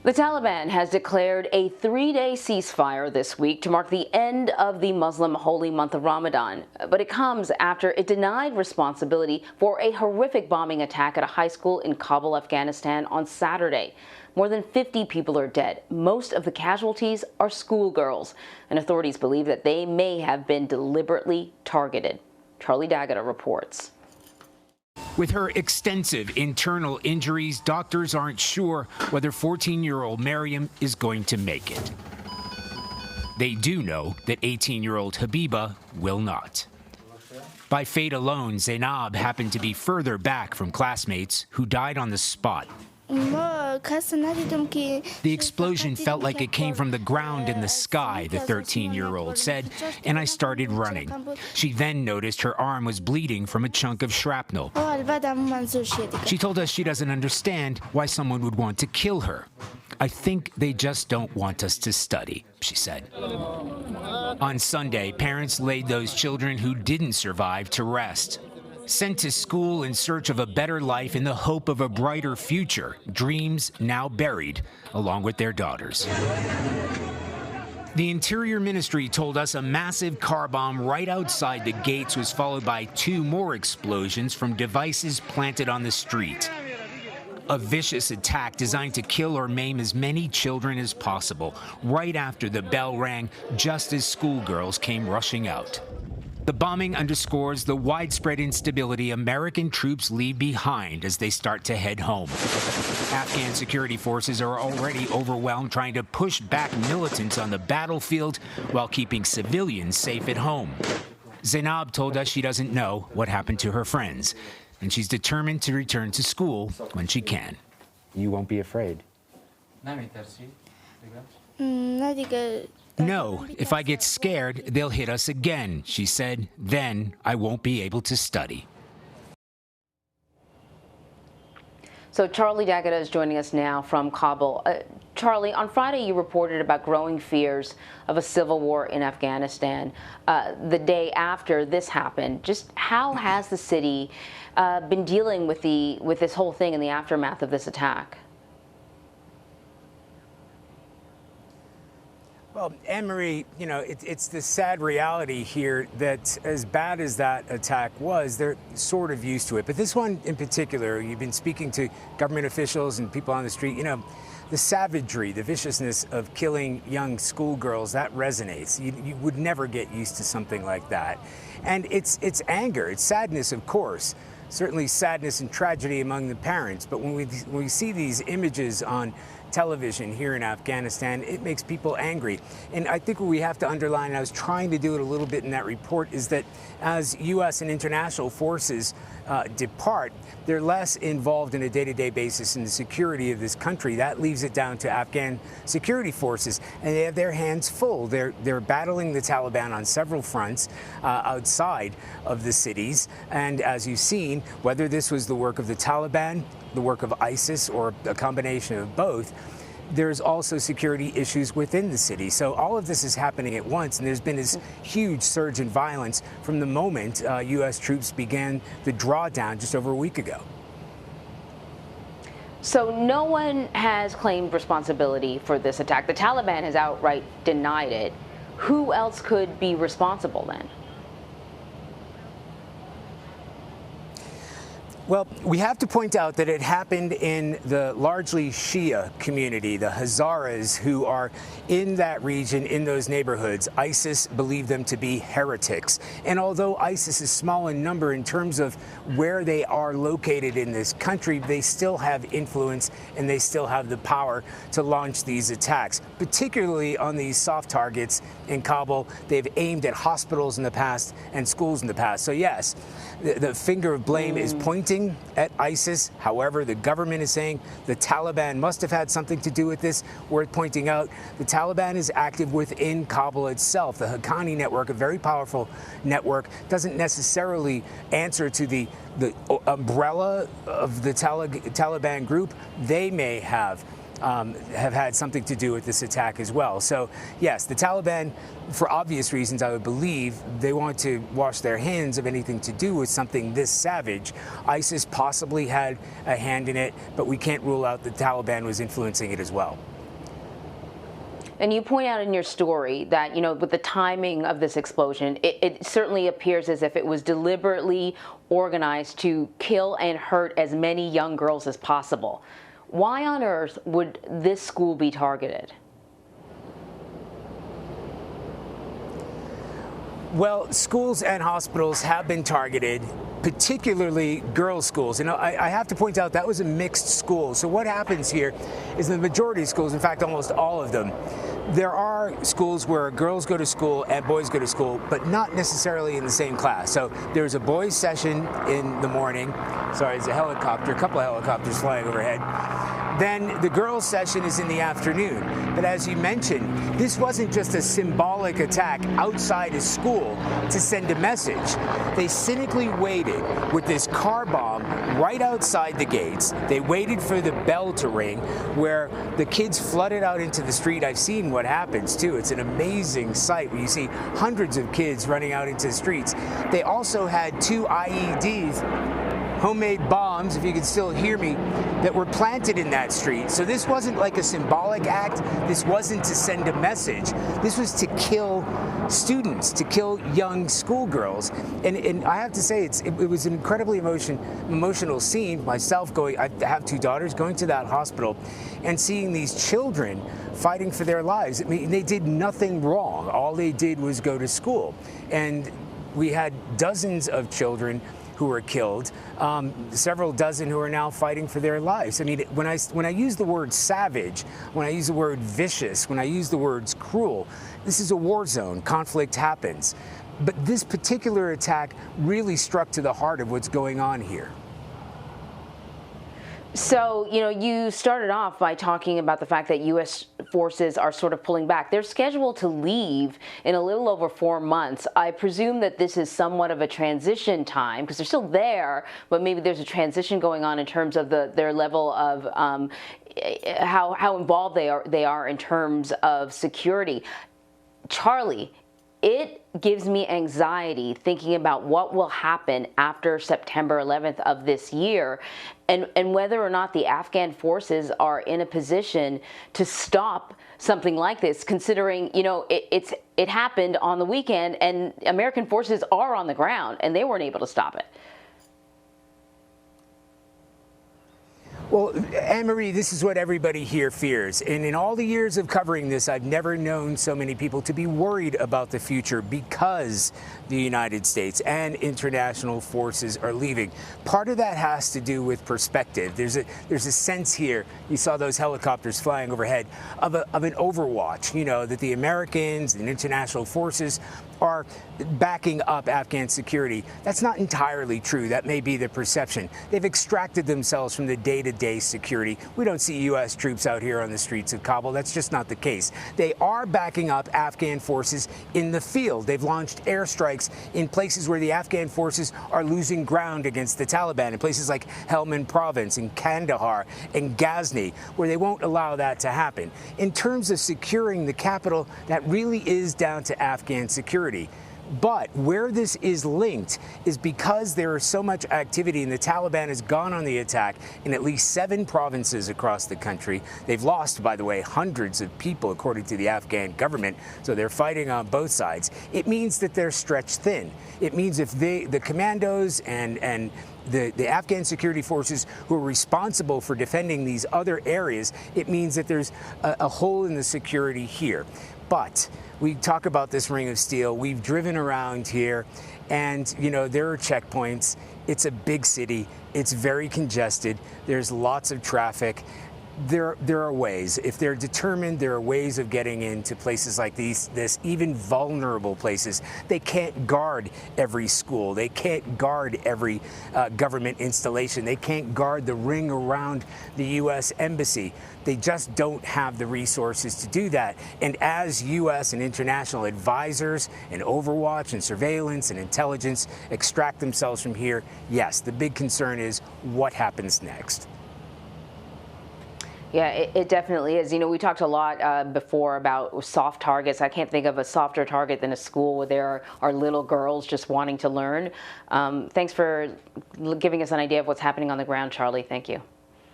The Taliban has declared a 3-day ceasefire this week to mark the end of the Muslim holy month of Ramadan. But it comes after it denied responsibility for a horrific bombing attack at a high school in Kabul, Afghanistan on Saturday. More than 50 people are dead. Most of the casualties are schoolgirls, and authorities believe that they may have been deliberately targeted. Charlie D'Agata reports. With her extensive internal injuries, doctors aren't sure whether 14-year-old Maryam is going to make it. They do know that 18-year-old Habiba will not. By fate alone, Zainab happened to be further back from classmates who died on the spot. The explosion felt like it came from the ground in the sky, the 13-year-old said, and I started running. She then noticed her arm was bleeding from a chunk of shrapnel. She told us she doesn't understand why someone would want to kill her. I think they just don't want us to study, she said. On Sunday, parents laid those children who didn't survive to rest. Sent to school in search of a better life in the hope of a brighter future, dreams now buried, along with their daughters. The Interior Ministry told us a massive car bomb right outside the gates was followed by 2 more explosions from devices planted on the street. A vicious attack designed to kill or maim as many children as possible, right after the bell rang, just as schoolgirls came rushing out. The bombing underscores the widespread instability American troops leave behind as they start to head home. Afghan security forces are already overwhelmed trying to push back militants on the battlefield while keeping civilians safe at home. Zainab told us she doesn't know what happened to her friends, and she's determined to return to school when she can. You won't be afraid? No, if I get scared, they'll hit us again, she said. Then I won't be able to study. So Charlie D'Agata is joining us now from Kabul. Charlie, on Friday you reported about growing fears of a civil war in Afghanistan. The day after this happened, just how has the city been dealing with this whole thing in the aftermath of this attack? Well, Anne-Marie, you know, it's the sad reality here that as bad as that attack was, they're sort of used to it. But this one in particular, you've been speaking to government officials and people on the street, you know, the savagery, the viciousness of killing young schoolgirls, that resonates. You would never get used to something like that. And it's anger, it's sadness, of course. Certainly sadness and tragedy among the parents. But when we see these images on television here in Afghanistan, it makes people angry. And I think what we have to underline, and I was trying to do it a little bit in that report, is that as U.S. and international forces depart, they're less involved in a day-to-day basis in the security of this country. That leaves it down to Afghan security forces, and they have their hands full. They're battling the Taliban on several fronts outside of the cities. And as you've seen, whether this was the work of the Taliban, the work of ISIS, or a combination of both, there's also security issues within the city. So all of this is happening at once, and there's been this huge surge in violence from the moment U.S. troops began the drawdown just over a week ago. So no one has claimed responsibility for this attack. The Taliban has outright denied it. Who else could be responsible then? Well, we have to point out that it happened in the largely Shia community, the Hazaras who are in that region, in those neighborhoods. ISIS believed them to be heretics. And although ISIS is small in number in terms of where they are located in this country, they still have influence and they still have the power to launch these attacks, particularly on these soft targets in Kabul. They've aimed at hospitals in the past and schools in the past. So yes, the finger of blame is pointing at ISIS. However, the government is saying the Taliban must have had something to do with this. Worth pointing out, the Taliban is active within Kabul itself. The Haqqani network, a very powerful network, doesn't necessarily answer to the umbrella of the Taliban group. They may have have had something to do with this attack as well. So yes, the Taliban, for obvious reasons, I would believe, they want to wash their hands of anything to do with something this savage. ISIS possibly had a hand in it, but we can't rule out the Taliban was influencing it as well. And you point out in your story that, with the timing of this explosion, it certainly appears as if it was deliberately organized to kill and hurt as many young girls as possible. Why on earth would this school be targeted? Well, schools and hospitals have been targeted, particularly girls' schools. And I have to point out that was a mixed school. So what happens here is the majority of schools, in fact, almost all of them, there are schools where girls go to school and boys go to school, but not necessarily in the same class. So there's a boys' session in the morning. Sorry, there's a helicopter, a couple of helicopters flying overhead. Then the girls' session is in the afternoon. But as you mentioned, this wasn't just a symbolic attack outside a school to send a message. They cynically waited with this car bomb right outside the gates. They waited for the bell to ring, where the kids flooded out into the street. I've seen what happens, too. It's an amazing sight where you see hundreds of kids running out into the streets. They also had 2 IEDs, homemade bombs, if you can still hear me, that were planted in that street. So this wasn't like a symbolic act. This wasn't to send a message. This was to kill students, to kill young schoolgirls. And I have to say, it was an incredibly emotional scene. Myself I have 2 daughters, going to that hospital and seeing these children fighting for their lives. I mean, they did nothing wrong. All they did was go to school. And we had dozens of children who were killed, several dozen who are now fighting for their lives. I mean, when I use the word savage, when I use the word vicious, when I use the words cruel, this is a war zone. Conflict happens. But this particular attack really struck to the heart of what's going on here. So, you started off by talking about the fact that U.S. forces are sort of pulling back. They're scheduled to leave in a little over 4 months. I presume that this is somewhat of a transition time, because they're still there, but maybe there's a transition going on in terms of their level of how involved they are in terms of security. Charlie, it gives me anxiety thinking about what will happen after September 11th of this year, and whether or not the Afghan forces are in a position to stop something like this, considering, it happened on the weekend and American forces are on the ground and they weren't able to stop it. Well, Anne-Marie, this is what everybody here fears. And in all the years of covering this, I've never known so many people to be worried about the future because the United States and international forces are leaving. Part of that has to do with perspective. There's a sense here, you saw those helicopters flying overhead, of an overwatch, that the Americans and international forces are backing up Afghan security. That's not entirely true. That may be the perception. They've extracted themselves from the day-to-day security. We don't see U.S. troops out here on the streets of Kabul. That's just not the case. They are backing up Afghan forces in the field. They've launched airstrikes in places where the Afghan forces are losing ground against the Taliban, in places like Helmand Province, in Kandahar, and Ghazni, where they won't allow that to happen. In terms of securing the capital, that really is down to Afghan security. But where this is linked is because there is so much activity, and the Taliban has gone on the attack in at least 7 provinces across the country. They've lost, by the way, hundreds of people, according to the Afghan government, so they're fighting on both sides. It means that they're stretched thin. It means if the commandos and the Afghan security forces who are responsible for defending these other areas, it means that there's a hole in the security here. But we talk about this ring of steel. We've driven around here, and there are checkpoints. It's a big city. It's very congested. There's lots of traffic. There are ways. If they're determined, there are ways of getting into places like this even vulnerable places. They can't guard every school. They can't guard every government installation. They can't guard the ring around the U.S. embassy. They just don't have the resources to do that. And as U.S. and international advisors and overwatch and surveillance and intelligence extract themselves from here, yes, the big concern is what happens next. Yeah, it definitely is. You know, we talked a lot before about soft targets. I can't think of a softer target than a school where there are little girls just wanting to learn. Thanks for giving us an idea of what's happening on the ground, Charlie. Thank you.